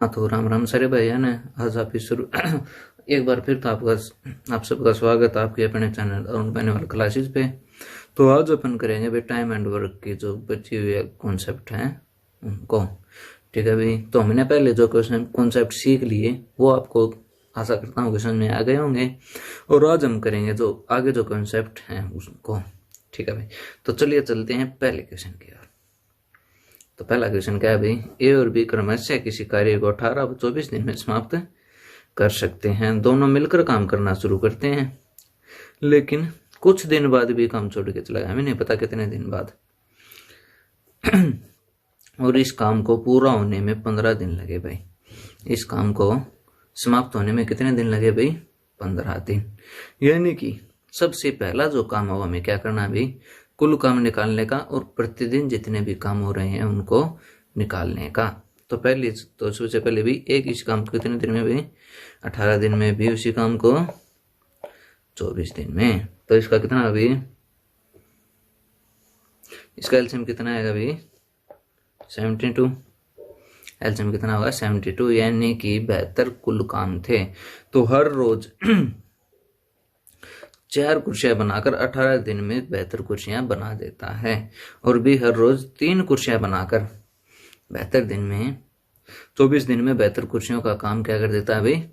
हाँ तो राम राम सारे भाई है ना। आज आप इस शुरू एक बार फिर तो आप सबका स्वागत है आपके अपने चैनल अरुण बेनीवाल क्लासेस पे। तो आज अपन करेंगे भाई टाइम एंड वर्क की जो बची हुई कॉन्सेप्ट हैं उनको। ठीक है भाई, तो हमने पहले जो क्वेश्चन कॉन्सेप्ट सीख लिए वो आपको आशा करता हूँ क्वेश्चन में आ गए होंगे, और आज हम करेंगे जो आगे जो कॉन्सेप्ट हैं उसको। ठीक है भाई, तो चलिए चलते हैं पहले क्वेश्चन की ओर। तो पहला क्वेश्चन क्या है भाई, ए और बी क्रमशः किसी कार्य को 18 व 24 दिन में समाप्त कर सकते हैं। दोनों मिलकर काम करना शुरू करते हैं, लेकिन कुछ दिन बाद भी काम छोड़ के चला गया, हमें नहीं पता कितने दिन बाद। और इस काम को पूरा होने में 15 दिन लगे भाई। इस काम को समाप्त होने में कितने दिन लगे भाई? 15 दिन। यानी कि सबसे पहला जो काम हो हमें क्या करना है भाई? कुल काम निकालने का, और प्रतिदिन जितने भी काम हो रहे हैं उनको निकालने का। तो सबसे पहले भी एक इस काम को कितने दिन में भी? 18 दिन में, भी उसी काम को 24 दिन में। तो इसका कितना अभी, इसका एलसीएम कितना आएगा भाई? 72। एलसीएम कितना होगा? 72, यानी कि 72 कुल काम थे। तो हर रोज 4 कुर्सियां बनाकर 18 दिन में 72 कुर्सियां बना देता है, और भी हर रोज 3 कुर्सियां बनाकर 72 दिन में 24 दिन में 72 कुर्सियों का काम क्या कर देता है भाई?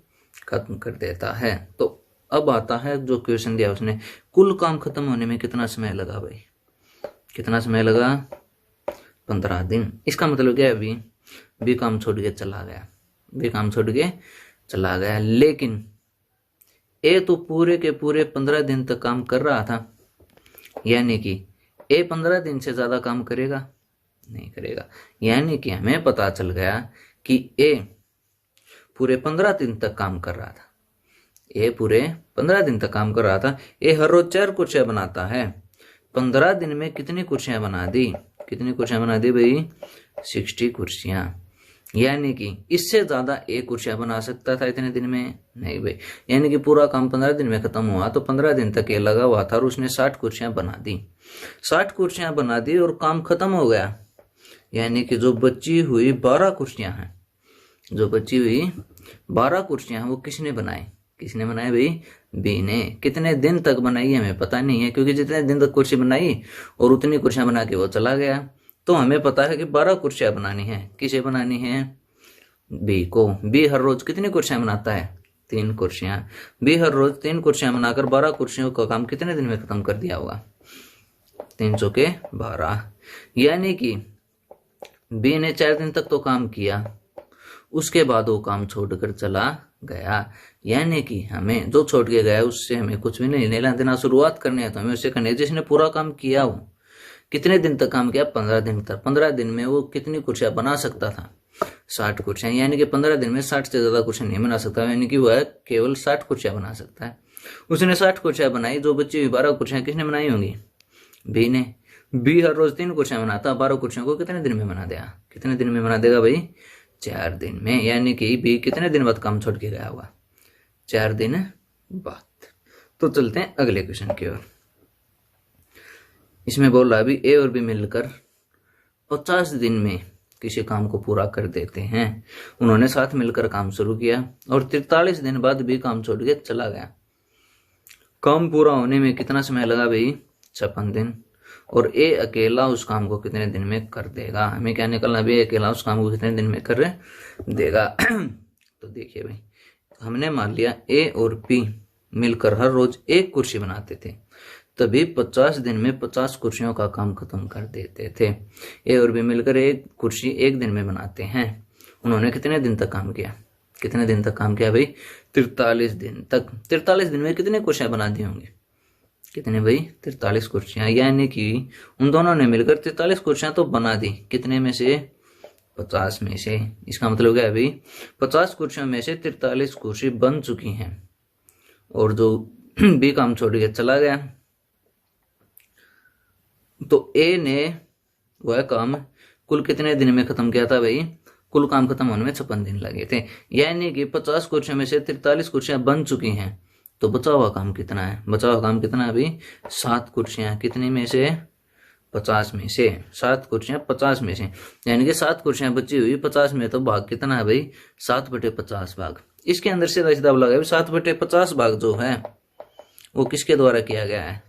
खत्म कर देता है। तो अब आता है जो क्वेश्चन दिया उसने, कुल काम खत्म होने में कितना समय लगा भाई? कितना समय लगा? 15 दिन। इसका मतलब क्या है भाई? बी काम छोड़ के चला गया, बी काम छोड़ के चला गया, लेकिन ए तो पूरे के पूरे 15 दिन तक काम कर रहा था। यानी कि ए 15 दिन से ज्यादा काम करेगा? नहीं करेगा। यानी कि हमें पता चल गया कि ए पूरे 15 दिन तक काम कर रहा था। ए पूरे 15 दिन तक काम कर रहा था। ए हर रोज 4 कुर्सियां बनाता है। 15 दिन में कितनी कुर्सियां बना दी? कितनी कुर्सियां बना दी भाई? 60 कुर्सियां। यानी कि इससे ज्यादा एक कुर्सियां बना सकता था इतने दिन में? नहीं भाई। यानी कि पूरा काम 15 दिन में खत्म हुआ, तो 15 दिन तक ये लगा हुआ था और उसने 60 कुर्सियां बना दी। 60 कुर्सियां बना दी और काम खत्म हो गया। यानी कि जो बची हुई 12 कुर्सियां हैं, जो बची हुई 12 कुर्सियां हैं वो किसने बनाई? किसने बनाई भाई? बी ने। कितने दिन तक बनाई हमें पता नहीं है, क्योंकि जितने दिन तक कुर्सी बनाई और उतनी कुर्सियां बना के वो चला गया। तो हमें पता है कि 12 कुर्सियां बनानी है। किसे बनानी है? बी को। बी हर रोज कितनी कुर्सियां बनाता है? 3 कुर्सियां। बी हर रोज 3 कुर्सियां बनाकर 12 कुर्सियों का काम कितने दिन में खत्म कर दिया होगा? 3 चौके 12। यानी कि बी ने 4 दिन तक तो काम किया, उसके बाद वो काम छोड़कर चला गया। यानी कि हमें जो छोड़ के गया उससे हमें कुछ भी नहीं लेना देना। शुरुआत करनी है तो हमें उससे करनी है जिसने पूरा काम किया हो। कितने दिन तक काम किया? 15 दिन तक। 15 दिन में वो कितनी कुर्सियां बना सकता था? 60 कुर्सियां। यानी कि 15 दिन में 60 से ज्यादा कुर्सियां नहीं बना सकता, यानी कि वह केवल 60 कुर्सियां बना सकता है। उसने 60 कुर्सियां बनाई। जो बची हुई 12 कुर्सियां किसने बनाई होंगी? बी ने। बी हर रोज 3 कुर्सियां बनाता, 12 कुर्सियों को कितने दिन में बना देगा? कितने दिन में बना देगा भाई? 4 दिन में। यानी कि बी कितने दिन बाद काम छोड़ के गया होगा? 4 दिन बाद। तो चलते हैं अगले क्वेश्चन की ओर। इसमें बोल रहा है अभी ए और बी मिलकर 50 दिन में किसी काम को पूरा कर देते हैं। उन्होंने साथ मिलकर काम शुरू किया और 43 दिन बाद भी काम छोड़ के चला गया। काम पूरा होने में कितना समय लगा भाई? 56 दिन। और ए अकेला उस काम को कितने दिन में कर देगा? हमें क्या निकलना भाई? अकेला उस काम को कितने दिन में कर देगा? तो देखिए भाई, हमने मान लिया ए और बी मिलकर हर रोज 1 कुर्सी बनाते थे, तभी 50 दिन में 50 कुर्सियों का काम खत्म कर देते थे। ए और बी मिलकर 1 कुर्सी 1 दिन में बनाते हैं। उन्होंने कितने दिन तक काम किया? कितने दिन तक काम किया भाई? 43 दिन तक। 43 दिन में कितने कुर्सियां बना दी होंगी? कितने भाई? 43 कुर्सियां। यानी कि उन दोनों ने मिलकर 43 कुर्सियां तो बना दी। कितने में से? 50 में से। इसका मतलब क्या है भाई? 50 कुर्सियों में से 43 कुर्सी बन चुकी हैं, और जो बी काम छोड़ के चला गया, तो ए ने वह काम कुल कितने दिन में खत्म किया था भाई? कुल काम खत्म होने में 56 दिन लगे थे। यानी कि 50 कुर्सियों में से 43 कुर्सियां बन चुकी हैं, तो बचा हुआ काम कितना है? बचा हुआ काम कितना है अभी? 7 कुर्सियां। कितनी में से? 50 में से, 7 कुर्सियां 50 में से, यानी कि 7 कुर्सियां बची हुई 50 में, तो भाग कितना है भाई 7/50 भाग। इसके अंदर सीधा सीधा लगा 7/50 भाग जो है वो किसके द्वारा किया गया है,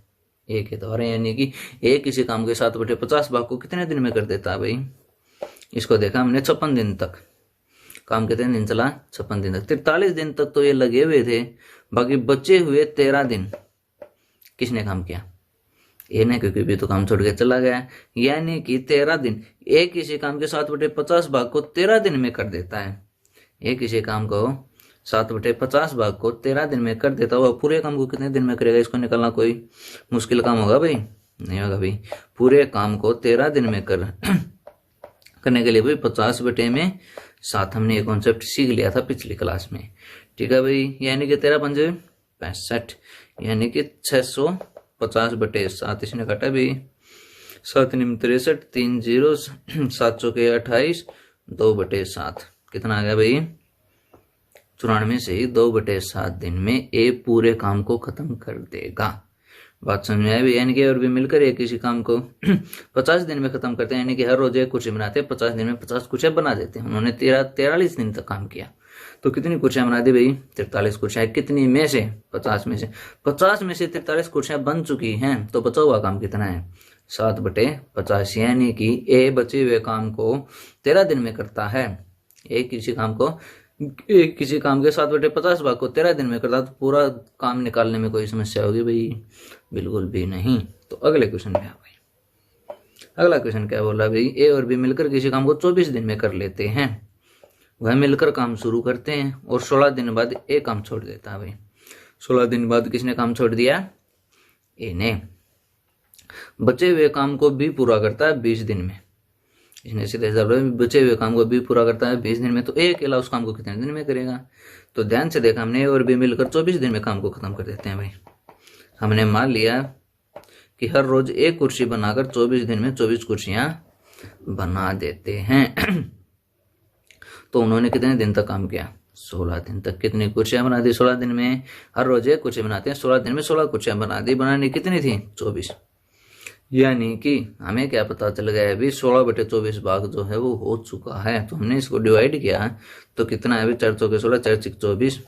ए के द्वारा, यानी कि ए किसी काम के 7/50 भाग को कितने दिन में कर देता है भाई। इसको देखा हमने 56 दिन तक, काम कितने दिन चला 56 दिन तक, 43 दिन तक तो ये लगे हुए थे, बाकी बचे हुए 13 दिन किसने काम किया, ए ने, क्योंकि भी तो काम छोड़ के चला गया, यानी कि 13 दिन, ए किसी काम के 7/50 भाग को 13 दिन में कर देता है, ए किसी काम को 7/50 भाग को 13 दिन में कर देता हुआ पूरे काम को कितने दिन में करेगा, इसको निकालना कोई मुश्किल काम होगा भाई, नहीं होगा भाई। पूरे काम को 13 दिन में करने के लिए भाई 50/7 हमने ये कॉन्सेप्ट सीख लिया था पिछली क्लास में, ठीक है भाई। यानी कि 13 पंजे 65, यानी कि 650/7, इसने काटा भाई 7 निम 63, 3 0 7 चौके 28, 2/7 कितना आ गया भाई 94 से ही 2/7 दिन में ए पूरे काम को खत्म कर देगा। बात समझ में आई भी, यानी कि और भी मिलकर एक किसी काम को 50 दिन में खत्म करते हैं, यानी कि हर रोज एक कुर्सी बनाते हैं, 50 दिन में 50 कुर्सियां बना देते हैं। उन्होंने 43 दिन तक काम किया, तो कितनी कुर्सियां बना दी भाई 43 कुर्सियां, कितनी में से 50 में से, 50 में से 43 कुर्सियां बन चुकी हैं, तो बचा हुआ काम कितना है 7/50, यानी कि ए बचे हुए काम को 13 दिन में करता है, एक किसी काम के 7/50 भाग को 13 दिन में करता, तो पूरा काम निकालने में कोई समस्या होगी भाई, बिल्कुल भी नहीं। तो अगले क्वेश्चन में भाई, अगला क्वेश्चन क्या बोला भाई, ए और बी मिलकर किसी काम को 24 दिन में कर लेते हैं, वह मिलकर काम शुरू करते हैं और 16 दिन बाद ए काम छोड़ देता है भाई। 16 दिन बाद किसने काम छोड़ दिया, ए ने। बचे हुए काम को बी पूरा करता है 20 दिन में, इसने सीधे बचे हुए काम को बी पूरा करता है 20 दिन में, तो ए अकेला उस काम को कितने दिन में करेगा। तो ध्यान से देखा हमने, ए और बी मिलकर 24 दिन में काम को खत्म कर देते हैं भाई। हमने मान लिया कि हर रोज एक कुर्सी बनाकर 24 दिन में 24 कुर्सियां बना देते हैं। तो उन्होंने कितने दिन तक काम किया 16 दिन तक। कितनी कुर्सियां बना दी 16 दिन में, हर रोज एक कुर्सी बनाते हैं, 16 दिन में 16 कुर्सियां बना दी। बनानी कितनी थी 24, यानी कि हमें क्या पता चल गया अभी 16/24 भाग जो है वो हो चुका है। तो हमने इसको डिवाइड किया तो कितना है अभी 4 चौके 16, 4 6 24,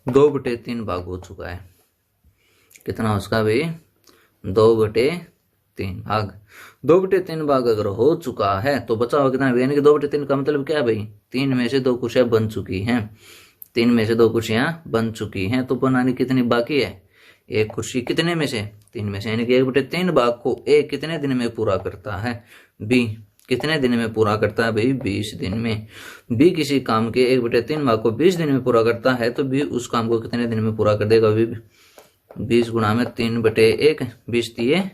2/3 भाग हो चुका है। कितना उसका भाई 2/3 भाग। 2/3 भाग अगर हो चुका है तो बचा हुआ कितना, यानी कि 2/3 का मतलब क्या भाई 3 में से 2 कुर्सियां बन चुकी हैं, 3 में से 2 कुर्सियां बन चुकी हैं। तो बनानी कितनी बाकी है, एक कुर्सी कितने में से 3 में से, यानी कि 1/3 भाग को ए कितने दिन में पूरा करता है, बी कितने दिन में पूरा करता है भाई 20 दिन में। बी किसी काम के 1/3 भाग को 20 दिन में पूरा करता है, तो बी उस काम को कितने दिन में पूरा कर देगा, 20 गुणा में 3/1, 20 3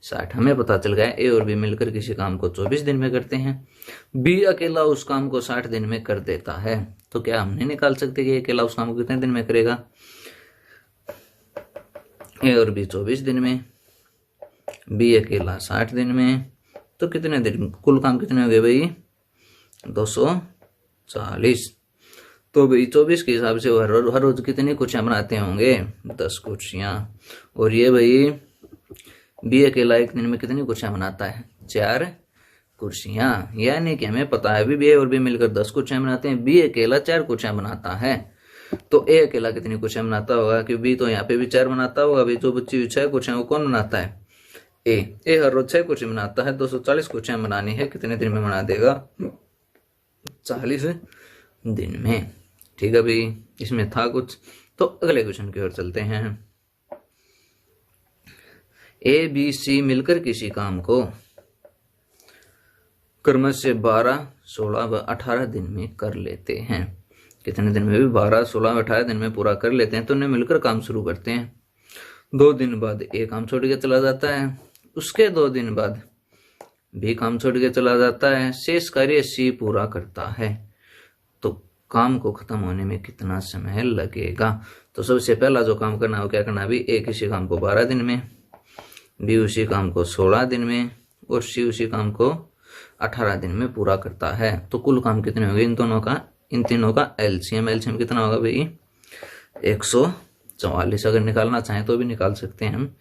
60। हमें पता चल गया ए और बी मिलकर किसी काम को 24 दिन में करते हैं, बी अकेला उस काम को 60 दिन में कर देता है। तो क्या हमने निकाल सकते कि अकेला उस काम को कितने दिन में करेगा, ए और बी 24 दिन में, बी अकेला 60 दिन में, तो कितने दिन, कुल काम कितने हो गए भाई 240। तो भाई 24 के हिसाब से हर रोज कितनी कुर्सियां बनाते होंगे 10 कुर्सियां। और ये भाई बी अकेला एक दिन में कितनी कुर्सियां बनाता है 4 कुर्सियां, यानी कि हमें पता है बी और बी मिलकर 10 कुर्सियां बनाते हैं, बी अकेला 4 कुर्सियां बनाता है। तो ए अकेला कितनी कुर्सियां बनाता होगा, कि बी तो यहाँ पे भी 4 बनाता होगा, भाई जो बच्ची हुई 6 कुर्सियां वो कौन बनाता है, ए हर रोज 6 कुर्सी बनाता है। 240 कुर्सियां बनानी है, कितने दिन में बना देगा 40 दिन में। ठीक है भाई, इसमें था कुछ। तो अगले क्वेश्चन की ओर चलते हैं। ए बी सी मिलकर किसी काम को क्रमश से 12, 16 व 18 दिन में कर लेते हैं। कितने दिन में भी 12, 16 व 18 दिन में पूरा कर लेते हैं। तो उन्हें मिलकर काम शुरू करते हैं। 2 दिन बाद ए काम छोड़ के चला जाता है, उसके 2 दिन बाद बी काम छोड़ के चला जाता है, शेष कार्य सी पूरा करता है। तो काम को खत्म होने में कितना समय लगेगा। तो सबसे पहला जो काम करना हो क्या करना, भी ए किसी काम को 12 दिन में, बी उसी काम को 16 दिन में और सी उसी काम को 18 दिन में पूरा करता है। तो कुल काम कितने होंगे इन तीनों का एलसीएम कितना होगा भाई 144। अगर निकालना चाहें तो भी निकाल सकते हैं हम।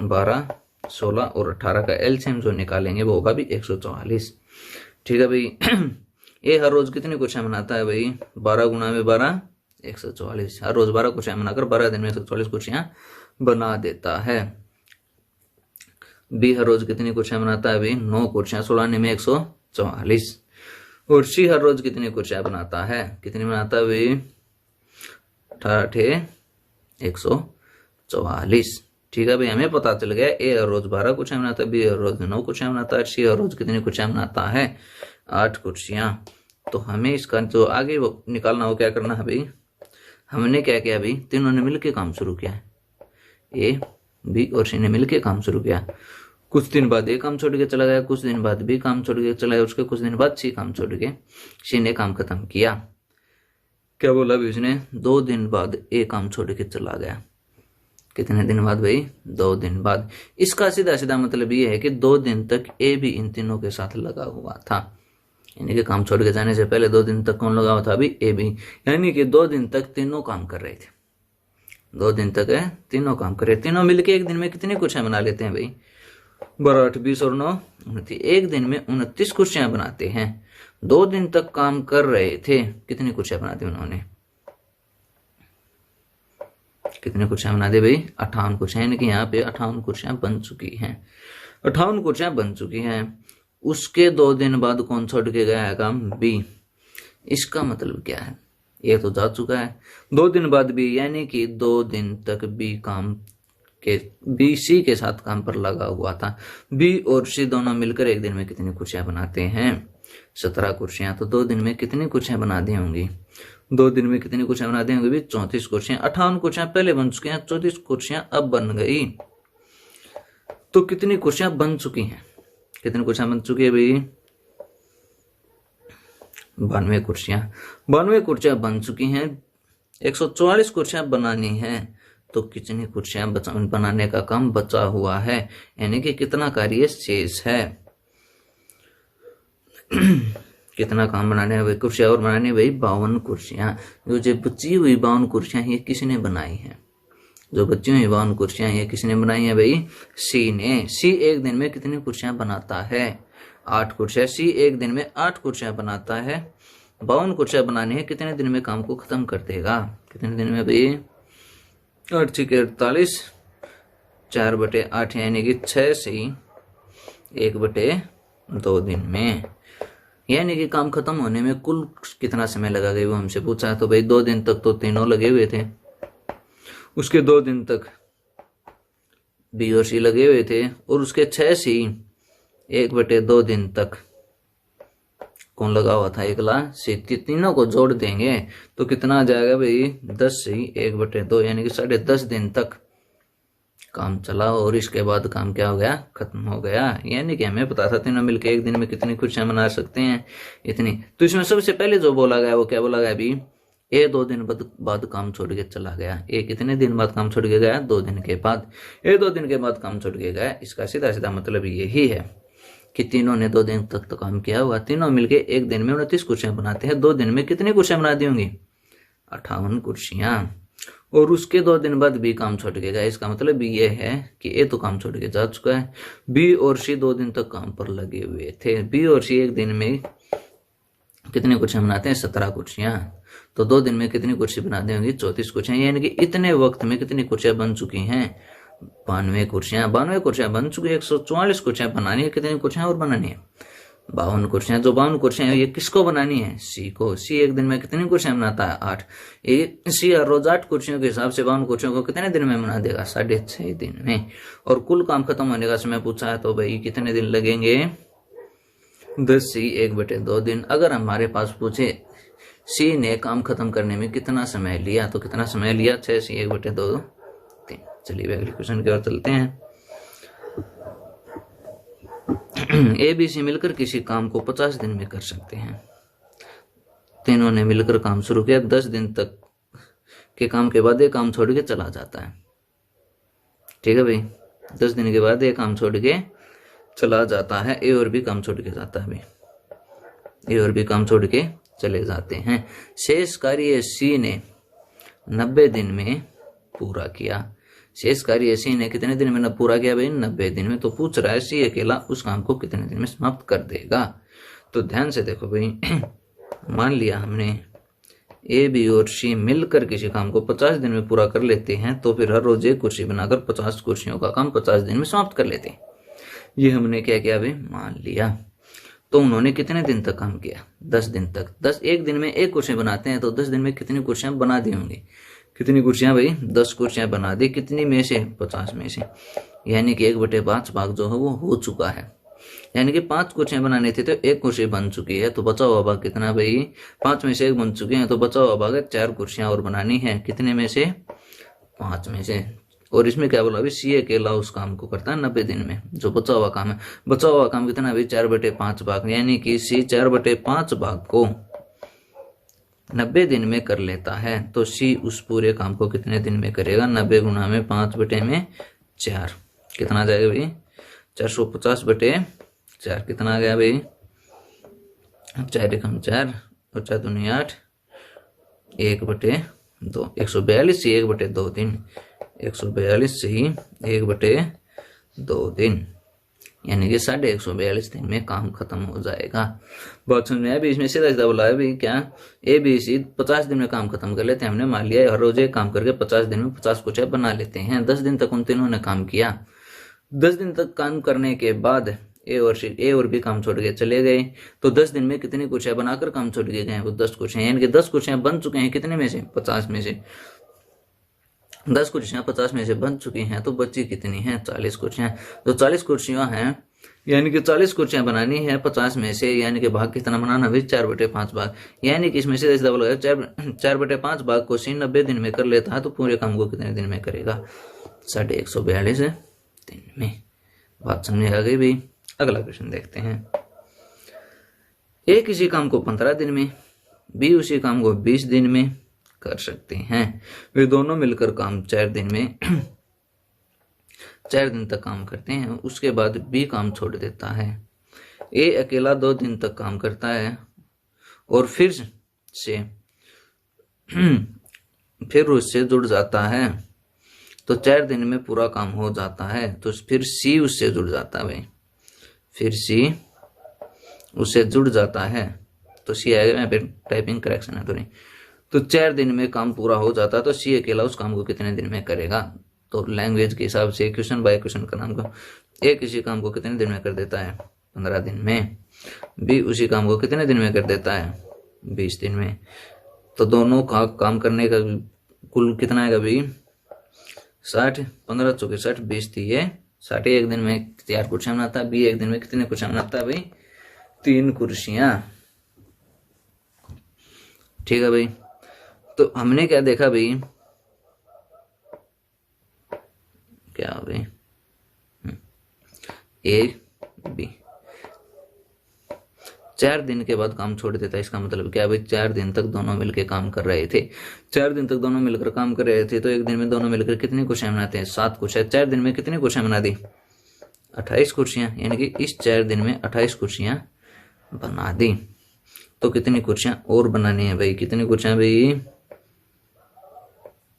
12 16 और 18 का एलसीएम जो निकालेंगे वो होगा भी 144। ठीक है भाई। ये हर रोज कितनी कुर्सियां बनाता है भाई? 12 गुना में 12 144। हर रोज 12 कुर्सियां बनाकर 12 दिन में 144 कुर्सियां बना देता है। बी हर रोज कितनी कुर्सियां बनाता है भाई? 9 कुर्सियां, 16 में 144। और सी हर रोज कितनी कुर्सियां बनाता है? कितनी बनाता है भाई? 18 144। ठीक है भाई, हमें पता चल गया ए हर रोज 12 कुर्सियां बनाता है, बी हर रोज 9 कुर्सियां बनाता है, सी हर रोज कितनी कुर्सियां बनाता है? 8 कुर्सियां। तो हमें इसका जो आगे निकालना हो क्या करना है भाई? हमने क्या किया भाई? तीनों ने मिलकर काम शुरू किया है, ए बी और सी ने मिलकर काम शुरू किया। कुछ दिन बाद ए काम छोड़ के चला गया, कुछ दिन बाद बी काम छोड़ के चला गया, उसके कुछ दिन बाद सी काम छोड़ के सी ने काम खत्म किया। क्या बोला भी उसने? 2 दिन बाद ए काम छोड़ के चला गया। कितने दिन बाद भाई? 2 दिन बाद। इसका सीधा सीधा मतलब ये है कि 2 दिन तक ए भी इन तीनों के साथ लगा हुआ था। यानी कि काम छोड़ के जाने से पहले 2 दिन तक कौन लगा हुआ था? अभी ए भी। यानी कि 2 दिन तक तीनों काम कर रहे थे। 2 दिन तक है तीनों काम कर रहे, तीनों मिलके एक दिन में कितनी कुर्सियां बना लेते हैं भाई? 12 8 20 और 9 29। एक दिन में 29 कुर्सियां बनाते हैं। 2 दिन तक काम कर रहे थे, कितनी कुर्सियां बना दी उन्होंने? कितने कुर्सियां बना दी भाई? 58 कुर्सियां। यानी कि यहाँ पे 58 कुर्सियां बन चुकी हैं। 58 कुर्सियां बन चुकी हैं। उसके 2 दिन बाद कौन छोड़ के गया है काम? बी। इसका मतलब क्या है? ये तो जा चुका है। 2 दिन बाद बी, यानी कि 2 दिन तक बी सी के साथ काम पर लगा हुआ था। बी और सी दोनों मिलकर एक दिन में कितनी कुर्सियां बनाते हैं? 17 कुर्सियां। तो 2 दिन में कितनी कुर्सियां बना दी होंगी? 2 दिन में कितनी कुर्सियां बना दी होंगी भी? 34 कुर्सियां। 58 कुर्सियां पहले बन चुकी हैं, 34 कुर्सियां अब बन गई। तो कितनी कुर्सियां बन चुकी हैं? कितनी कुर्सियां बन चुकी है भाई? 92 कुर्सियां। 92 कुर्सियां बन चुकी हैं। 144 कुर्सियां बनानी है। तो कितनी कुर्सियां बनाने का काम बचा हुआ है? यानी कि कितना कार्य शेष है? कितना काम बनाने है? कुर्सियां और बनानी भाई 52 कुर्सियां। जो बची हुई 52 कुर्सियां ये किसने बनाई है? जो बची हुई 52 कुर्सियां ये किसने बनाई है भाई? सी ने। सी एक दिन में कितनी कुर्सियां बनाता है? 8 कुर्सियां। सी एक दिन में 8 कुर्सियां बनाता है। 52 कुर्सियां बनानी है, कितने दिन में काम को खत्म कर देगा? कितने दिन में भाई? 8 6 48, 4/8 यानी कि 6 से 1/2 दिन में। यानी कि काम खत्म होने में कुल कितना समय लगा गया वो हमसे पूछा। तो भाई 2 दिन तक तो तीनों लगे हुए थे, उसके 2 दिन तक बी और सी लगे हुए थे, और उसके 6 से 1/2 दिन तक कौन लगा हुआ था? अकेला सी। तीनों को जोड़ देंगे तो कितना आ जाएगा भाई? 10 से 1/2 यानी कि 10.5 दिन तक काम चला, और इसके बाद काम क्या हो गया? खत्म हो गया। यानी कि हमें पता था तीनों मिलकर एक दिन में कितनी कुर्सियां बना सकते हैं? इतनी। तो इसमें सबसे पहले जो बोला गया वो क्या बोला गया अभी? ए 2 दिन बाद काम छोड़ के चला गया। ए कितने दिन बाद काम छोड़ के गया? 2 दिन के बाद। ए 2 दिन के बाद काम छोड़ के गया। इसका सीधा सीधा मतलब यही है कि तीनों ने 2 दिन तक तो काम किया हुआ। तीनों मिलके एक दिन में 29 कुर्सियां बनाते हैं। 2 दिन में कितनी कुर्सियां बना दी होंगी? 58 कुर्सियां। और उसके 2 दिन बाद बी काम छोड़ के गया। इसका मतलब ये है कि ए तो काम छोड़ के जा चुका है। बी और सी 2 दिन तक काम पर लगे हुए थे। बी और सी एक दिन में कितनी कुर्सियां बनाते हैं? 17 कुर्सियां। तो 2 दिन में कितनी कुर्सी बनाते होंगी? 34 कुर्सियां। यानी कि इतने वक्त में कितनी कुर्सियां बन चुकी हैं? 92 कुर्सियां। 92 कुर्सियां बन चुकी है। 144 कुर्सियां बनानी है। कितनी कुर्सियां और बनानी है? 52 कुर्सियां। जो 52 कुर्सियां ये किसको बनानी है? सी को। सी एक दिन में कितनी कुर्सियां बनाता है? 8। सी हर रोज 8 कुर्सियों के हिसाब से 52 कुर्सियों को कितने दिन में बना देगा? 6.5 दिन में। और कुल काम खत्म होने का समय पूछा है तो भाई कितने दिन लगेंगे? 10 से 1/2 दिन। अगर हमारे पास पूछे सी ने काम खत्म करने में कितना समय लिया, तो कितना समय लिया? 6 से 1/2 दिन। चलिए अगले क्वेश्चन की ओर चलते हैं। ए बी सी मिलकर किसी काम को 50 दिन में कर सकते हैं। तीनों ने मिलकर काम शुरू किया। 10 दिन तक के काम के बाद ये काम छोड़ के चला जाता है। ठीक है भाई, 10 दिन के बाद ये काम छोड़ के चला जाता है। ए और भी काम छोड़ के जाता है भाई। ए और भी काम छोड़ के चले जाते हैं। शेष कार्य सी ने 90 दिन में पूरा किया। शेष कार्य सी ने कितने दिन में पूरा किया भाई? 90 दिन में। तो पूछ रहा है सी अकेला उस काम को कितने दिन में समाप्त कर देगा। तो ध्यान से देखो भाई, मान लिया हमने ए बी और सी मिलकर किसी काम को 50 दिन में पूरा कर लेते हैं, तो फिर हर रोज एक कुर्सी बनाकर 50 कुर्सियों का काम 50 दिन में समाप्त कर लेते हैं। ये हमने क्या किया भाई? मान लिया। तो उन्होंने कितने दिन तक काम किया? 10 दिन तक। एक दिन में एक कुर्सी बनाते हैं तो 10 दिन में कितनी कुर्सियां बना दी होंगी? कितनी कुर्सियां भाई? 10 कुर्सियां बना दी। कितनी में से? 50 में से। यानी कि 1/5 भाग जो है वो हो चुका है। यानी कि 5 कुर्सियां बनानी थी तो 1 कुर्सी बन चुकी है। तो बचा हुआ भाग कितना भाई? 5 में से 1 बन चुके हैं, तो बचा हुआ भाग 4 कुर्सियां और बनानी है। कितने में से? 5 में से। और इसमें क्या बोला अभी? सी अकेला उस काम को करता है 90 दिन में, जो बचा हुआ काम है। बचा हुआ काम कितना अभी? 4/5 भाग। यानी कि सी 4/5 भाग को 90 दिन में कर लेता है। तो सी उस पूरे काम को कितने दिन में करेगा? 90 गुना में 5/4। कितना आ जाएगा भाई? 450/4। कितना आ गया भाई? 4 एकम 4 और 4 दूनी 8, 1/2। 142 से 1/2 दिन, 142 से ही 1/2 दिन, यानी कि 142 दिन में काम खत्म हो जाएगा। बात समझ में आया? इसमें सीधा सीधा बोला है भाई क्या? ए बी सी 50 दिन में काम खत्म कर लेते हैं। हमने मान लिया हर रोज एक काम करके 50 दिन में 50 कुर्सियां बना लेते हैं। 10 दिन तक उन तीनों ने काम किया। 10 दिन तक काम करने के बाद ए और बी काम छोड़ के चले गए। तो 10 दिन में कितनी कुर्सियां बनाकर काम छोड़ के गए? वो 10 कुर्सियां, यानी कि 10 कुर्सियां बन चुके हैं। कितने में से? 50 में से। 10 कुर्सियां 50 में से बन चुकी हैं, तो बची कितनी हैं? 40 कुर्सियां। तो 40 कुर्सियां हैं, यानी कि 40 कुर्सियां बनानी है 50 में से। यानी कि भाग कितना बनाना भाई? 4/5 भाग। यानी कि इसमें से डबल हो गया 4/5 भाग को सी 90 दिन में कर लेता है, तो पूरे काम को कितने दिन में करेगा? 142 दिन में। बात समझ आ गई भाई? अगला क्वेश्चन देखते हैं। ए किसी काम को 15 दिन में, बी उसी काम को 20 दिन में कर सकते हैं। वे दोनों मिलकर काम 4 दिन में 4 दिन तक काम करते हैं। उसके बाद बी काम छोड़ देता है। ए अकेला 2 दिन तक काम करता है और फिर उससे जुड़ जाता है, तो 4 दिन में पूरा काम हो जाता है। तो फिर सी उससे जुड़ जाता है भाई। फिर सी उससे जुड़ जाता है, तो सी आएगा। यहाँ पे टाइपिंग करेक्शन है थोड़ी। तो 4 दिन में काम पूरा हो जाता है, तो सी अकेला उस काम को कितने दिन में करेगा? तो लैंग्वेज के हिसाब से क्वेश्चन बाय क्वेश्चन का नाम को, ए किसी काम को कितने दिन में कर देता है? 15 दिन में। बी उसी काम को कितने दिन में कर देता है? 20 दिन में। तो दोनों का काम करने का कुल कितना आएगा भाई? 60। 15 चौके 60, 20 थी ये 60। एक दिन में 4 कुर्सियां बनाता है। बी एक दिन में कितने कुर्सियां बनाता है भाई? 3 कुर्सियां। ठीक है भाई? तो हमने क्या देखा भाई? क्या भाई? ए बी 4 दिन के बाद काम छोड़ देता है। इसका मतलब क्या भाई? 4 दिन तक दोनों मिलकर काम कर रहे थे। 4 दिन तक दोनों मिलकर काम कर रहे थे, तो एक दिन में दोनों मिलकर कितनी कुर्सियां बनाते हैं? 7 कुर्सियां। 4 दिन में कितनी कुर्सियां बना दी? 28 कुर्सियां। यानी कि इस 4 दिन में 28 कुर्सियां बना दी। तो कितनी कुर्सियां और बनानी है भाई? कितनी कुर्सियां भाई?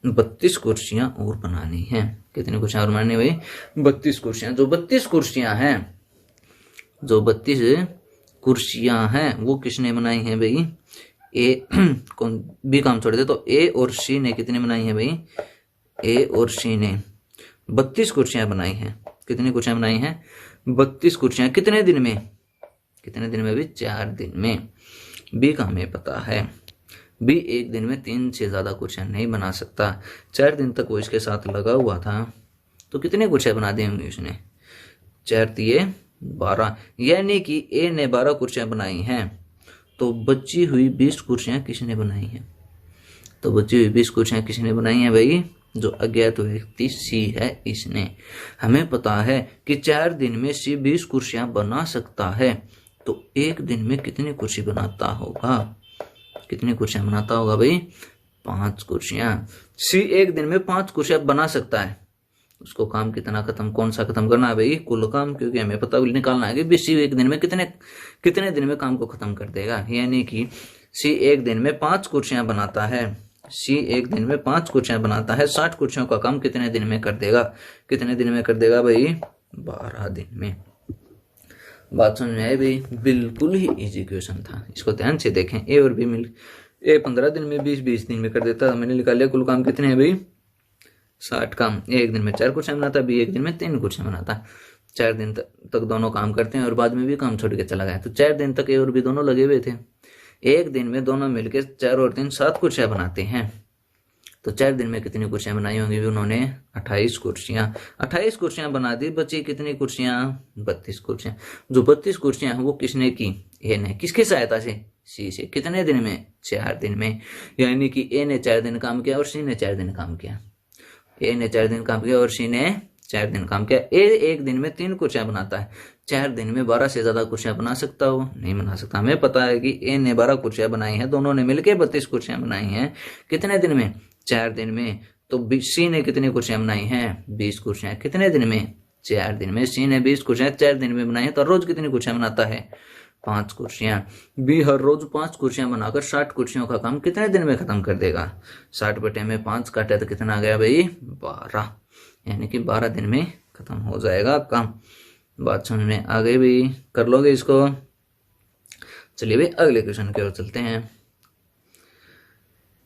32 कुर्सियां और बनानी है। कितनी कुर्सियां और बनानी है भाई? 32 कुर्सियां। जो 32 कुर्सियां हैं, वो किसने बनाई है भाई? ए कौन? बी काम छोड़ दे, तो ए और सी ने कितनी बनाई है भाई? ए और सी ने 32 कुर्सियां बनाई हैं। कितनी कुर्सियां बनाई हैं? 32 कुर्सियां। कितने दिन में? कितने दिन में भी? 4 दिन में। बी का हमें पता है। बी एक दिन में 3 से ज्यादा कुर्सियां नहीं बना सकता। 4 दिन तक वो इसके साथ लगा हुआ था, तो कितने कुर्सियां बना दी होंगी उसने? 4 दिए 12। यानी कि ए ने 12 कुर्सियां बनाई हैं। तो बची हुई 20 कुर्सियां किसने बनाई हैं? तो बची हुई 20 कुर्सियां किसने बनाई हैं भाई? जो अज्ञात व्यक्ति सी है, इसने। हमें पता है कि 4 दिन में सी 20 कुर्सियां बना सकता है, तो एक दिन में कितनी कुर्सी बनाता होगा? कितनी कुर्सियां बनाता होगा भाई? 5 कुर्सियां। सी एक दिन में 5 कुर्सियां बना सकता है। उसको काम कितना खत्म, कौन सा खत्म करना है भाई? कुल काम, क्योंकि हमें पता निकालना है कि सी एक दिन में कितने दिन में काम को खत्म कर देगा। यानी कि सी एक दिन में 5 कुर्सियां बनाता है सी एक दिन में 5 कुर्सियां बनाता है, 60 कुर्सियों का काम कितने दिन में कर देगा? कितने दिन में कर देगा भाई? 12 दिन में। बात समझ में आई भाई? बिल्कुल ही इजी क्वेश्चन था, इसको ध्यान से देखें। ए और बी मिल ए 15 दिन में, 20 दिन में कर देता। मैंने निकाल लिया कुल काम कितने हैं भाई? 60 काम। ए एक दिन में 4 कुर्सियां बनाता, बी एक दिन में 3 कुर्सियां बनाता। 4 दिन तक दोनों काम करते हैं और बाद में भी काम छोड़ के चला गया। तो 4 दिन तक ए और बी दोनों लगे हुए थे। एक दिन में दोनों मिलकर 4 और 3 7 कुर्सियां बनाते हैं। तो 4 दिन में कितनी कुर्सियां बनाई होंगी? उन्होंने 28 कुर्सियां। 28 कुर्सियां बना दी, बची कितनी कुर्सियां? 32 कुर्सियां। जो 32 कुर्सियां हैं वो किसने की? ए ने। किसकी सहायता से? सी से। कितने दिन में? 4 दिन में। यानी कि ए ने 4 दिन काम किया और सी ने 4 दिन काम किया। ए ने 4 दिन काम किया और सी ने 4 दिन काम किया। ए एक दिन में 3 कुर्सियां बनाता है, 4 दिन में 12 से ज्यादा कुर्सियां बना सकता हो? नहीं बना सकता। हमें पता है कि ए ने 12 कुर्सियां बनाई हैं, दोनों ने मिलकर 32 कुर्सियां बनाई हैं। कितने दिन में? 4 दिन में। तो सी ने कितनी कुर्सियां बनाई हैं? 20 कुर्सियां। कितने दिन में? 4 दिन में। सी ने 20 कुर्सियां 4 दिन में बनाई है, तो रोज कितनी कुर्सियां बनाता है? 5 कुर्सियां। बी हर रोज 5 कुर्सियां बनाकर 60 कुर्सियों का काम कितने दिन में खत्म कर देगा? 60 बटे में 5 काटे तो कितना आ गया भाई? 12। यानी कि 12 दिन में खत्म हो जाएगा काम। बात समझ में आ गई भाई? कर लोगे इसको? चलिए भाई अगले क्वेश्चन की ओर चलते हैं।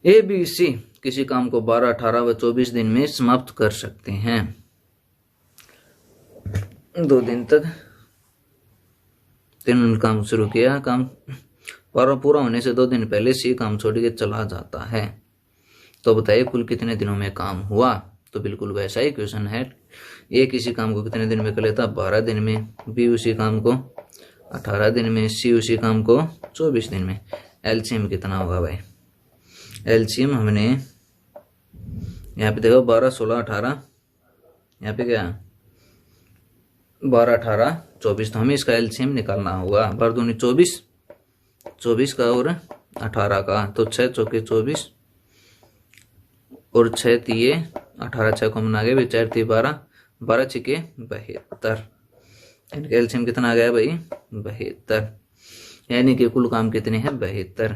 ए बी सी किसी काम को 12, 18 व 24 दिन में समाप्त कर सकते हैं। 2 दिन तक तीनों काम शुरू किया, काम पूरा होने से 2 दिन पहले सी काम छोड़ के चला जाता है। तो बताइए कुल कितने दिनों में काम हुआ? तो बिल्कुल वैसा ही क्वेश्चन है। ए किसी काम को कितने दिन में कर लेता? 12 दिन में। बी उसी काम को 18 दिन में। सी उसी काम को 24 दिन में। एलसीएम कितना होगा भाई? एलसीएम हमने यहाँ पे देखो 12, 16, 18, यहाँ पे क्या 12, 18, 24। तो हमें इसका एलसीएम निकालना होगा। 12 दूनी 24, 24 का और 18 का, तो 6 चौके 24 और 6 तिये 18, 6 को मना गए भाई, 4 तिये 12, 12 छिके 72। इनका एलसीएम कितना आ गया भाई? 72। यानी कि कुल काम कितने हैं? 72।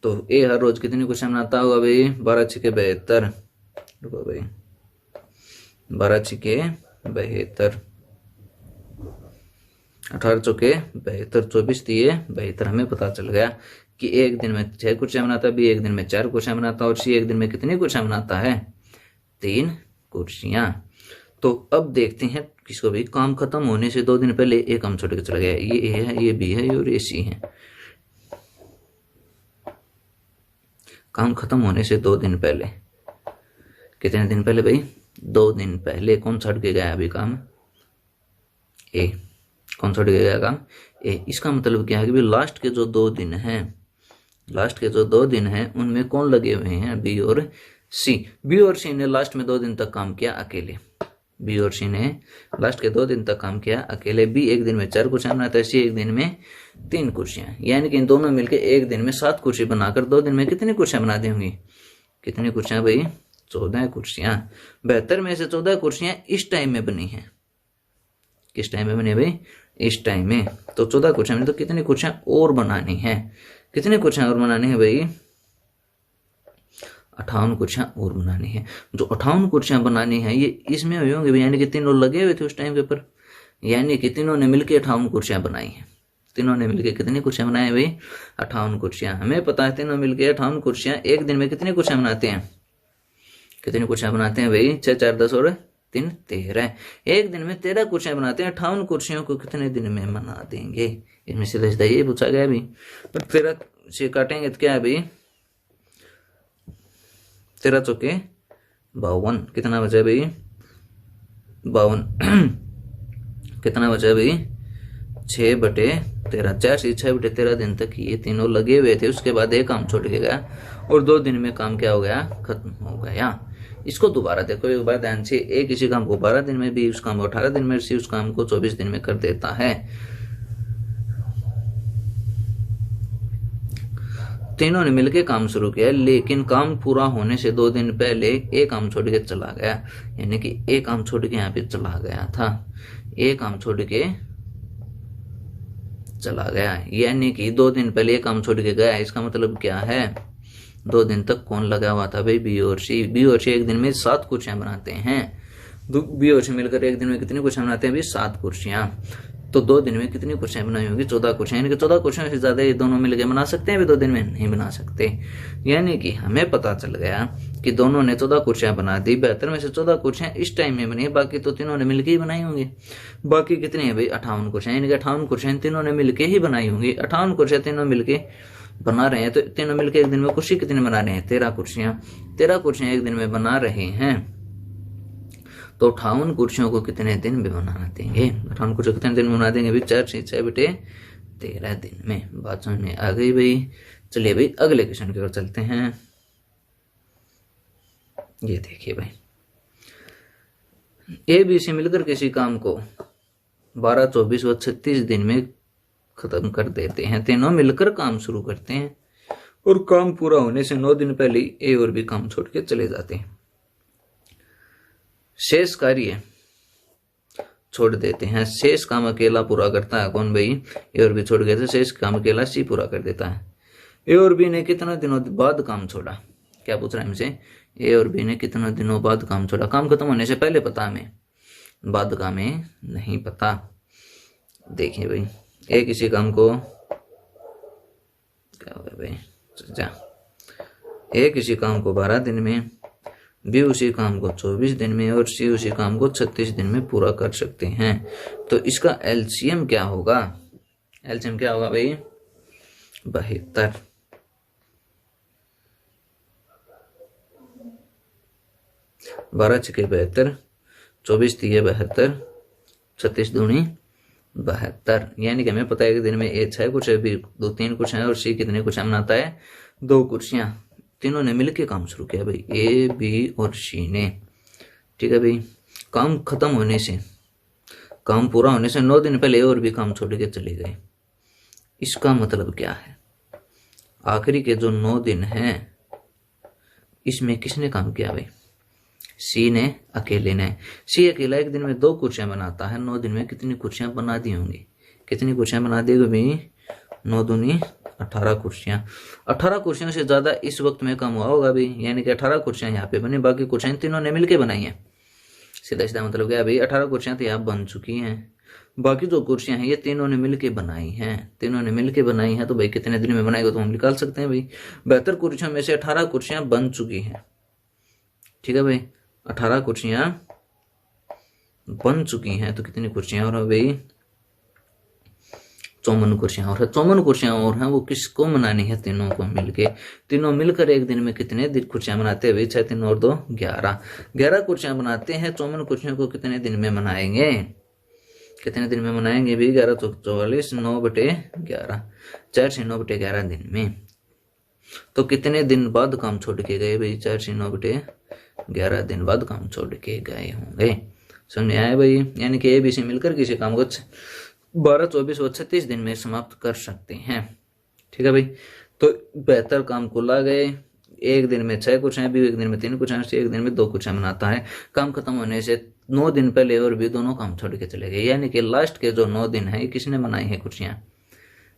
तो ए हर रोज कितनी कुर्सियां बनाता होगा भाई? 12 छिके 72। रुको भाई, 12 छिके 72, 18 चौके 72, 24 तिये 72। हमें पता चल गया कि एक दिन में 6 कुर्सियां बनाता है, बी एक दिन में 4 कुर्सियां बनाता है और सी एक दिन में कितनी कुर्सियां बनाता है? 3 कुर्सियां। तो अब देखते हैं किसको भी। काम खत्म होने से 2 दिन पहले एक काम छोड़ के चला गया। ये ए है, ये बी है और ये सी है। काम खत्म होने से 2 दिन पहले, कितने दिन पहले भाई? 2 दिन पहले कौन छोड़ के गया अभी काम? ए। कौन छोड़ के गया काम? ए। इसका मतलब क्या है कि भाई लास्ट के जो 2 दिन हैं, लास्ट के जो 2 दिन हैं उनमें कौन लगे हुए हैं? बी और सी। बी और सी ने लास्ट में 2 दिन तक काम किया अकेले। बी और सी ने लास्ट के 2 दिन तक काम किया अकेले। बी एक दिन में 4 कुर्सियां बनाता है, सी एक दिन में 3 कुर्सियां। यानी कि इन दोनों मिलकर एक दिन में 7 कुर्सी बनाकर 2 दिन में कितनी कुर्सियां बना दी होंगी? कितनी कुर्सियां भाई? 14 कुर्सियां। 72 में से 14 कुर्सियां इस टाइम में बनी है। किस टाइम में बनी भाई? इस टाइम में। तो 14 कुर्सियां में तो कितनी कुर्सियां और बनानी है? कितनी कुर्सियां और बनानी है भाई? 58 कुर्सियां और बनानी है। जो 58 कुर्सियां बनानी है ये इसमें हुई होंगी, यानी कि तीनों लगे हुए थे उस टाइम के ऊपर, यानी कि तीनों ने मिलकर 58 कुर्सियां बनाई हैं। तीनों ने मिलकर कितनी कुर्सियां बनाई भाई? 58 कुर्सियां। हमें पता है तीनों मिलकर 58 कुर्सियां एक दिन में कितनी कुर्सियां बनाते हैं? कितनी कुर्सियां बनाते हैं भाई? 6, 4, 10 और 3, 13। एक दिन में 13 कुर्सियां बनाते हैं। 58 कुर्सियों को कितने दिन में बना देंगे? इसमें सीधा सीधा ये पूछा गया भाई। पर फिर से काटेंगे तो क्या है भाई? 13 चौके 52। कितना बचा भाई? 52। कितना बचा भाई? 6 बटे 13। 4 से 6 बटे 13 दिन तक ये तीनों लगे हुए थे। उसके बाद एक काम छोड़ के गया और 2 दिन में काम क्या हो गया? खत्म हो गया। इसको दोबारा देखो एक बार ध्यान से। ए किसी काम को 12 दिन में, बी उस काम को 18 दिन में, सी उस काम को 24 दिन में कर देता है। तीनों ने मिलकर काम शुरू किया, लेकिन काम पूरा होने से 2 दिन पहले एक काम छोड़ के चला गया। यानी कि एक काम छोड़ के यहाँ पे चला गया था। एक काम छोड़ के चला गया, यानी कि 2 दिन पहले एक काम छोड़ के गया। इसका मतलब क्या है? 2 दिन तक कौन लगा हुआ था भाई? बी और सी। बी और सी एक दिन में 7 कुर्सियां बनाते हैं। बी और सी मिलकर एक दिन में कितनी कुर्सियां बनाते हैं भाई? 7 कुर्सियां। तो 2 दिन में कितनी कुर्सियां बनाई होंगी? 14 कुर्सियां। यानी कि 14 कुर्सियों से ज्यादा ये दोनों मिलकर बना सकते हैं भी 2 दिन में? नहीं बना सकते। यानी कि हमें पता चल गया कि दोनों ने 14 कुर्सियां बना दी। 72 में से 14 कुर्सियां इस टाइम में बनी है, बाकी तो तीनों ने मिलकर ही बनाई होंगी। बाकी कितनी है भाई? 58 कुर्सियां। यानी कि 58 कुर्सियां तीनों ने मिलकर ही बनाई होंगी। 58 कुर्सियां तीनों मिलकर बना रहे हैं, तो तीनों मिलकर एक दिन में कुर्सी कितनी बना रहे हैं? 13 कुर्सियां। 13 कुर्सियां एक दिन में बना रहे हैं, तो 58 कुर्सियों को कितने दिन में बना देंगे? 58 कुर्सियों कितने दिन में बना देंगे भाई? 4 से 6 बटे 13 दिन में। बात समझ में आ गई भाई? चलिए भाई अगले क्वेश्चन की ओर चलते हैं। ये देखिए भाई, ए बी सी मिलकर किसी काम को 12, 24 व 36 दिन में खत्म कर देते हैं। तीनों मिलकर काम शुरू करते हैं और काम पूरा होने से 9 दिन पहले ए और बी काम छोड़ के चले जाते हैं। शेष कार्य छोड़ देते हैं। शेष काम अकेला पूरा करता है कौन भाई? ए और बी छोड़ गए थे, शेष काम अकेला सी पूरा कर देता है। ए और बी ने कितने दिनों बाद काम छोड़ा? क्या पूछ रहा है हमसे? ए और बी ने कितने दिनों बाद काम छोड़ा? काम खत्म होने से पहले पता हमें, बाद का हमें नहीं पता। देखिए भाई, ए किसी काम को क्या होगा भाई? ए किसी काम को 12 दिन में, बी उसी काम को 24 दिन में और सी उसी काम को 36 दिन में पूरा कर सकते हैं। तो इसका एलसीएम क्या होगा? एलसीएम क्या होगा भाई? 72। 12 छके 72, 24 तिये 72, 36 दूनी 72। यानी कि हमें पता है कि दिन में ए 6 कुर्सियां, बी 2-3 कुर्सियां और सी कितने कुर्सियां बनाता है? 2 कुर्सियां। तीनों ने मिलकर काम शुरू किया भाई, ए बी और सी ने। ठीक है भाई, काम खत्म होने से, काम पूरा होने से 9 दिन पहले ए और बी काम छोड़ के चले गए। इसका मतलब क्या है? आखिरी के जो 9 दिन हैं इसमें किसने काम किया भाई? सी ने, अकेले ने। सी अकेला एक दिन में 2 कुर्सियां बनाता है, 9 दिन में कितनी कुर्सियां बना दी होंगी? कितनी कुर्सियां बना दी भाई? 9 दूनी 18 कुर्सियां। 18 कुर्सियों से ज्यादा इस वक्त में कम हुआ होगा भाई। यानी कि 18 कुर्सियां यहाँ पे बनी, बाकी कुर्सियां तीनों ने मिलकर बनाई हैं। सीधा सीधा मतलब क्या भाई? 18 कुर्सियां तो यहाँ बन चुकी हैं, बाकी जो कुर्सियां हैं ये तीनों ने मिलकर बनाई हैं। तीनों ने मिलकर बनाई हैं, तो भाई कितने दिन में बनाएगा तो हम निकाल सकते हैं भाई। 72 कुर्सियों में से 18 कुर्सियां बन चुकी हैं। ठीक है भाई, 18 कुर्सियां बन चुकी हैं, तो कितनी कुर्सियां और भाई? 54 कुर्सियां और है। 54 कुर्सियां और हैं, वो किसको मनानी है? तीनों को मिलके। तीनों मिलकर एक दिन में कितने दिन कुर्सियां बनाते हैं भाई? 6 3 और 2 11। 11 कुर्सियां बनाते हैं। 54 कुर्सियों को कितने दिन में मनाएंगे? कितने दिन में मनाएंगे भाई? 11 तो 44, 9 बटे 11, 4 से 9 बटे 11 दिन में। तो कितने दिन बाद काम छोड़ के गए भाई? 4 से 9 बटे 11 दिन बाद काम छोड़ के गए होंगे। समझ आया भाई? यानी कि ए बी सी मिलकर किसी काम को 12, 24 और 36 दिन में समाप्त कर सकते हैं। ठीक है भाई, तो बेहतर काम को ला गए। एक दिन में 6 कुर्सियां, भी एक दिन में 3 कुर्सियां, एक दिन में 2 कुर्सियां बनाता है। काम खत्म होने से 9 दिन पहले और भी दोनों काम छोड़ के चले गए। यानी कि लास्ट के जो 9 दिन है, किसने बनाई है कुर्सियां?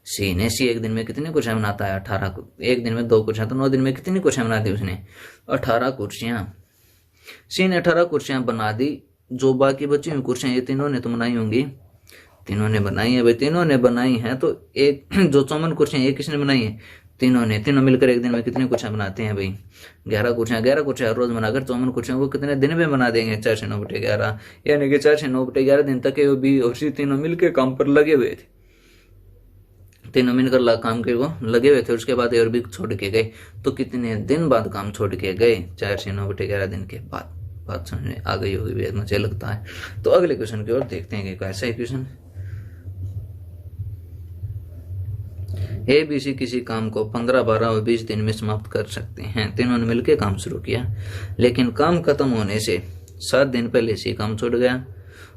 सी ने। सी एक दिन में कितनी कुर्सियां बनाता है? 18। एक दिन में 2 कुर्सियां, तो 9 दिन में कितनी कुर्सियां बना दी उसने? 18 कुर्सियां। सी ने 18 कुर्सियां बना दी। जो बाकी बची हुई कुर्सियां ये तीनों ने तो बनाई होंगी। तीनों ने बनाई है भाई, तीनों ने बनाई है। तो एक जो 54 कुर्सियां ये किसने बनाई है? तीनों ने। तीनों मिलकर एक दिन में कितनी कुर्सियां बनाते हैं भाई? 11 कुर्सियां। 11 कुर्सियां रोज बनाकर 54 कुर्सियों को कितने दिन में बना देंगे? 4 से 9 बटे 11। यानी कि 4 से 9 बटे 11 दिन तक ए बी और सी तीनों मिलकर काम पर लगे हुए थे। तीनों मिलकर काम के वो लगे हुए थे। उसके बाद ए और बी छोड़ के गए। तो कितने दिन बाद काम छोड़ के गए? 4 से 9 बटे 11 दिन के बाद। बात समझ में आ गई होगी मुझे लगता है। तो अगले क्वेश्चन की ओर देखते हैं कि कैसा है क्वेश्चन। ए बी सी किसी काम को 15, 12 और 20 दिन में समाप्त कर सकते हैं। तीनों ने मिलकर काम शुरू किया, लेकिन काम खत्म होने से 7 दिन पहले सी काम छोड़ गया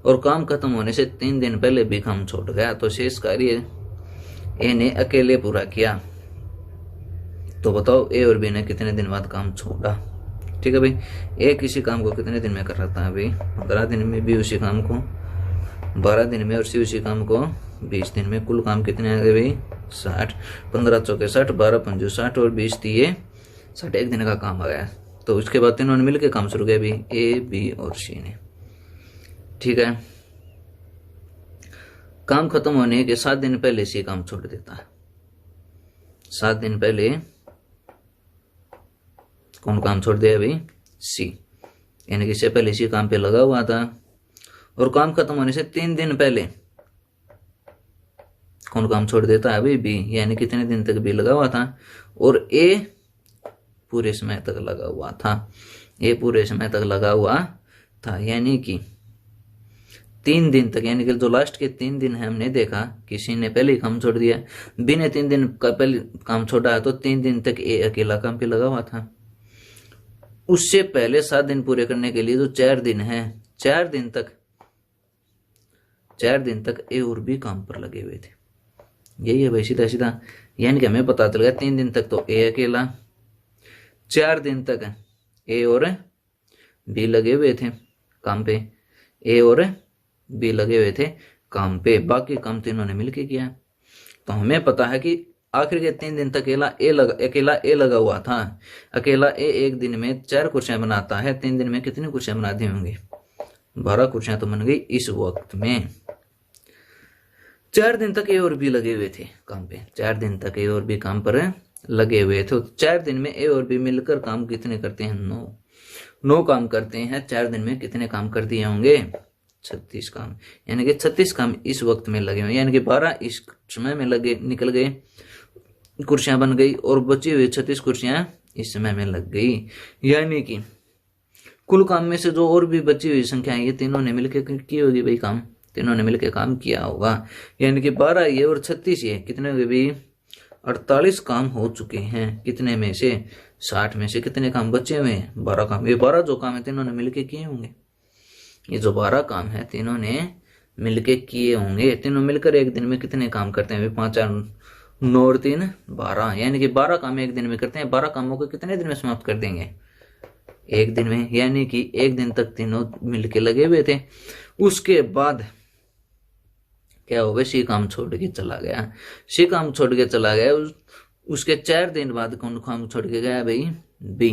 और काम खत्म होने से 3 दिन पहले भी काम छोड़ गया। तो शेष कार्य ए ने अकेले पूरा किया। तो बताओ ए और बी ने कितने दिन बाद काम छोड़ा? ठीक है भाई, ए किसी काम को कितने दिन में कर रहा था भाई? 15 दिन में, बी उसी काम को 12 दिन में और सी उसी काम को 20 दिन में। कुल काम कितने आ गए भाई? 60। 15 चौके 60, 12 पंजू 60 और 20 तिये 61 दिन का काम आ गया। तो उसके बाद तीनों ने मिलकर काम शुरू किया, अभी ए, बी और सी ने। ठीक है, काम खत्म होने के 7 दिन पहले सी काम छोड़ देता है। 7 दिन पहले कौन काम छोड़ दिया? अभी सी, यानी कि इससे पहले सी काम पे लगा हुआ था। और काम खत्म होने से 3 दिन पहले कौन काम छोड़ देता है? अभी बी, यानी कितने दिन तक बी लगा हुआ था। और ए पूरे समय तक लगा हुआ था। ए पूरे समय तक लगा हुआ था, यानी कि 3 दिन तक, यानी कि जो लास्ट के 3 दिन है हमने देखा कि सी ने पहले ही काम छोड़ दिया, बी ने 3 दिन का पहले काम छोड़ा, तो 3 दिन तक ए अकेला काम पे लगा हुआ था। उससे पहले 7 दिन पूरे करने के लिए जो 4 दिन है, 4 दिन तक ए और बी काम पर लगे हुए थे। यही है भाई, सीधा सीधा। यानी कि हमें पता चल गया 3 दिन तक तो ए अकेला, 4 दिन तक ए और बी लगे हुए थे काम पे, ए और बी लगे हुए थे काम पे, बाकी काम तीनों ने मिलके किया। तो हमें पता है कि आखिर के 3 दिन तक अकेला ए लगा हुआ था। अकेला ए एक दिन में 4 कुर्सियां बनाता है, 3 दिन में कितनी कुर्सियां बना दी होंगी? 12 कुर्सियां तो बन गई इस वक्त में। 4 दिन तक ए और बी लगे हुए थे काम पे, 4 दिन तक ए और बी काम पर लगे हुए थे। तो 4 दिन में ए और बी मिलकर काम कितने करते हैं? 9 काम करते हैं। 4 दिन में कितने काम कर दिए होंगे? 36 काम, यानी कि 36 काम इस वक्त में लगे हुए, यानी कि 12 इस समय में लगे निकल गए, कुर्सियां बन गई, और बची हुई 36 कुर्सियां इस समय में लग गई। यानी कि कुल काम में से जो और भी बची हुई संख्या है, ये तीनों ने मिलकर की होगी भाई काम, तीनों ने मिलकर काम किया होगा। यानी कि 12 ये और 36 ये कितने हुए भी? 48 काम हो चुके हैं। कितने में से? 60 में से कितने काम बचे हुए हैं? 12 काम। ये 12 जो काम है तीनों ने मिलकर किए होंगे। ये जो 12 काम है तीनों ने मिलके किए होंगे। तीनों मिलकर एक दिन में कितने काम करते हैं? 5 4 9 और 3 12, यानी कि 12 काम एक दिन में करते हैं। 12 कामों को कितने दिन में समाप्त कर देंगे? एक दिन में, यानी कि एक दिन तक तीनों मिलके लगे हुए थे। उसके बाद क्या हो गया? सी काम छोड़ के चला गया। सी काम छोड़ के चला गया। उसके 4 दिन बाद कौन काम छोड़ के गया भाई? बी,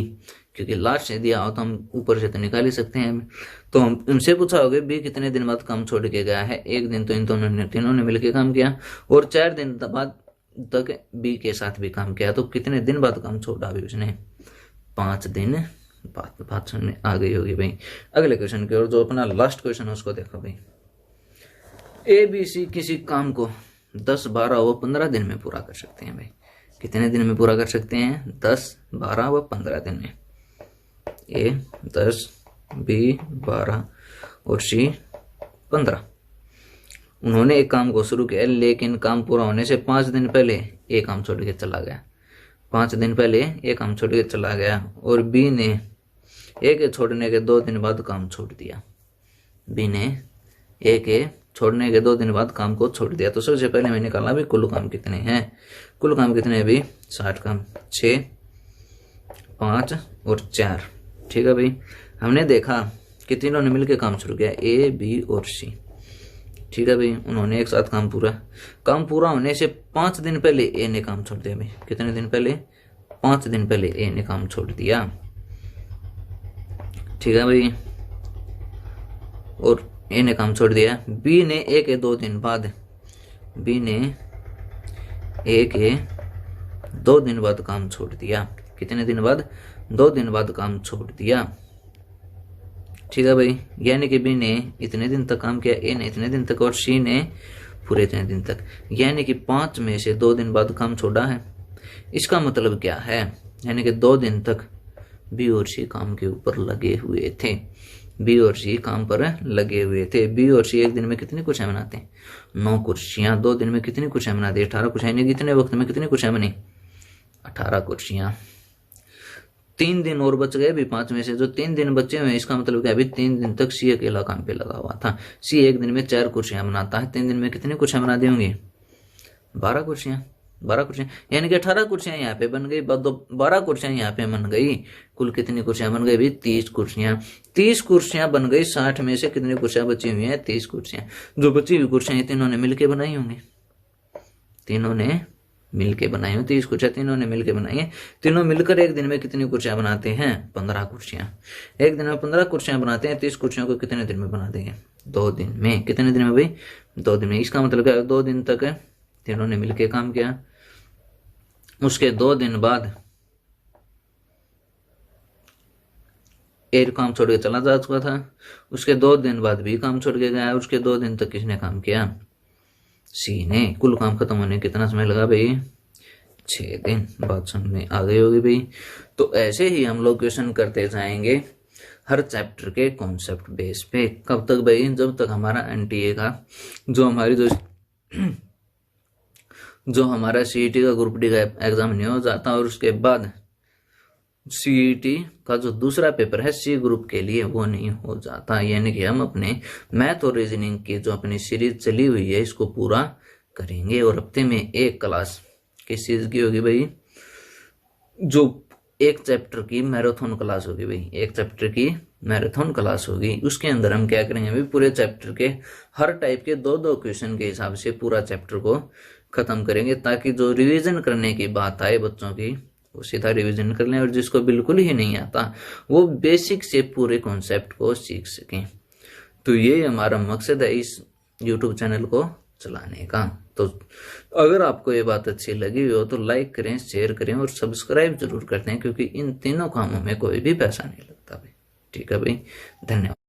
क्योंकि लास्ट से दिया हो तो हम ऊपर से तो निकाल ही सकते हैं। तो हम इनसे पूछा होगा बी कितने दिन बाद काम छोड़ के गया है? एक दिन तो इन तीनों ने मिलकर काम किया, और 4 दिन बाद तक बी के साथ भी काम किया। तो कितने दिन बाद काम छोड़ा अभी उसने? 5 दिन बाद बात सुनने आ गई होगी भाई। अगले क्वेश्चन की ओर, जो अपना लास्ट क्वेश्चन है उसको देखो भाई। ए बी सी किसी काम को 10 12 व 15 दिन में पूरा कर सकते हैं भाई। कितने दिन में पूरा कर सकते हैं? 10 12 व 15 दिन में। ए 10, बी 12 और सी 15। उन्होंने एक काम को शुरू किया, लेकिन काम पूरा होने से 5 दिन पहले ए काम छोड़ के चला गया। 5 दिन पहले ए काम छोड़ के चला गया, और बी ने ए के छोड़ने के 2 दिन बाद काम छोड़ दिया। बी ने ए के छोड़ने के 2 दिन बाद काम को छोड़ दिया। तो सबसे पहले मैंने निकाला भी कुल काम कितने हैं। कुल काम कितने हैं भी? 60 काम। 6 5 और 4। ठीक है भाई। हमने देखा कि तीनों ने मिलकर काम शुरू किया, ए बी और सी। ठीक है भाई। उन्होंने एक साथ काम पूरा होने से 5 दिन पहले ए ने काम छोड़ दिया भाई। कितने दिन पहले? 5 दिन पहले ए ने काम छोड़ दिया। ठीक है भाई। और ए ने काम छोड़ दिया। बी ने ए के 2 दिन बाद, बी ने ए के 2 दिन बाद काम छोड़ दिया। कितने दिन बाद? 2 दिन बाद काम छोड़ दिया। ठीक है भाई। यानी कि बी ने इतने दिन तक काम किया, ए ने इतने दिन तक, और सी ने पूरे इतने दिन तक। यानी कि 5 में से 2 दिन बाद काम छोड़ा है। इसका मतलब क्या है? यानी कि 2 दिन तक बी और सी काम के ऊपर लगे हुए थे। बी और सी काम पर लगे हुए थे। बी और सी एक दिन में कितनी कुर्सियां बनाते हैं? 9 कुर्सियां। 2 दिन में कितनी कुर्सियां बनाते हैं? 18 कुर्सियां। यानी कितने वक्त में कितनी कुर्सियां बनी? 18 कुर्सियां। 3 दिन और बच गए भी 5 में से। जो 3 दिन बचे हुए हैं, इसका मतलब क्या? अभी 3 दिन तक सी अकेला काम पे लगा हुआ था। सी एक दिन में 4 कुर्सियां बनाता है। 3 दिन में कितनी कुर्सियां बना दी होंगी? 12 कुर्सियां। 12 कुर्सियां, यानी कि 18 कुर्सियां यहाँ पे बन गई, 12 कुर्सियां यहाँ पे बन गई। कुल कितनी कुर्सियां बन गई भी? 30 कुर्सियां। 30 कुर्सियां बन गई। 60 में से कितनी कुर्सियां बची हुई हैं? 30 कुर्सियां। जो बची हुई कुर्सियां तीनों ने मिलकर बनाई होंगी। तीनों ने मिलके बनाई हो 30 कुर्सियां, तीनों ने मिलके बनाई है। तीनों मिलकर एक दिन में कितनी कुर्सियां बनाते हैं? 15 कुर्सियां। एक दिन में 15 कुर्सियां बनाते हैं। 30 कुर्सियों को कितने दिन में बना देंगे? 2 दिन में। कितने दिन में भाई? 2 दिन में। इसका मतलब क्या है? 2 दिन तक तीनों ने मिलके काम किया। उसके 2 दिन बाद एक काम छोड़ के चला जा चुका था। उसके 2 दिन बाद भी काम छोड़ के गया। उसके 2 दिन तक किसने काम किया? सी ने। कुल काम खत्म होने कितना समय लगा भाई? 6 दिन। बात समझ में आ गई होगी भाई। तो ऐसे ही हम लोग क्वेश्चन करते जाएंगे हर चैप्टर के कॉन्सेप्ट बेस पे। कब तक भाई? जब तक हमारा एनटीए का जो हमारा सीईटी का ग्रुप डी का एग्जाम नहीं हो जाता, और उसके बाद सीईटी का जो दूसरा पेपर है सी ग्रुप के लिए वो नहीं हो जाता। यानी कि हम अपने मैथ और रीजनिंग की जो अपनी सीरीज चली हुई है इसको पूरा करेंगे। और हफ्ते में एक क्लास किस चीज की होगी भाई? जो एक चैप्टर की मैराथन क्लास होगी भाई। एक चैप्टर की मैराथन क्लास होगी। उसके अंदर हम क्या करेंगे भाई? पूरे चैप्टर के हर टाइप के 2-2 क्वेश्चन के हिसाब से पूरा चैप्टर को खत्म करेंगे, ताकि जो रिवीजन करने की बात आए बच्चों की वो सीधा रिवीजन कर लें, और जिसको बिल्कुल ही नहीं आता वो बेसिक से पूरे कॉन्सेप्ट को सीख सकें। तो ये हमारा मकसद है इस यूट्यूब चैनल को चलाने का। तो अगर आपको ये बात अच्छी लगी हो तो लाइक करें, शेयर करें और सब्सक्राइब जरूर कर दें, क्योंकि इन तीनों कामों में कोई भी पैसा नहीं लगता भाई। ठीक है भाई, धन्यवाद।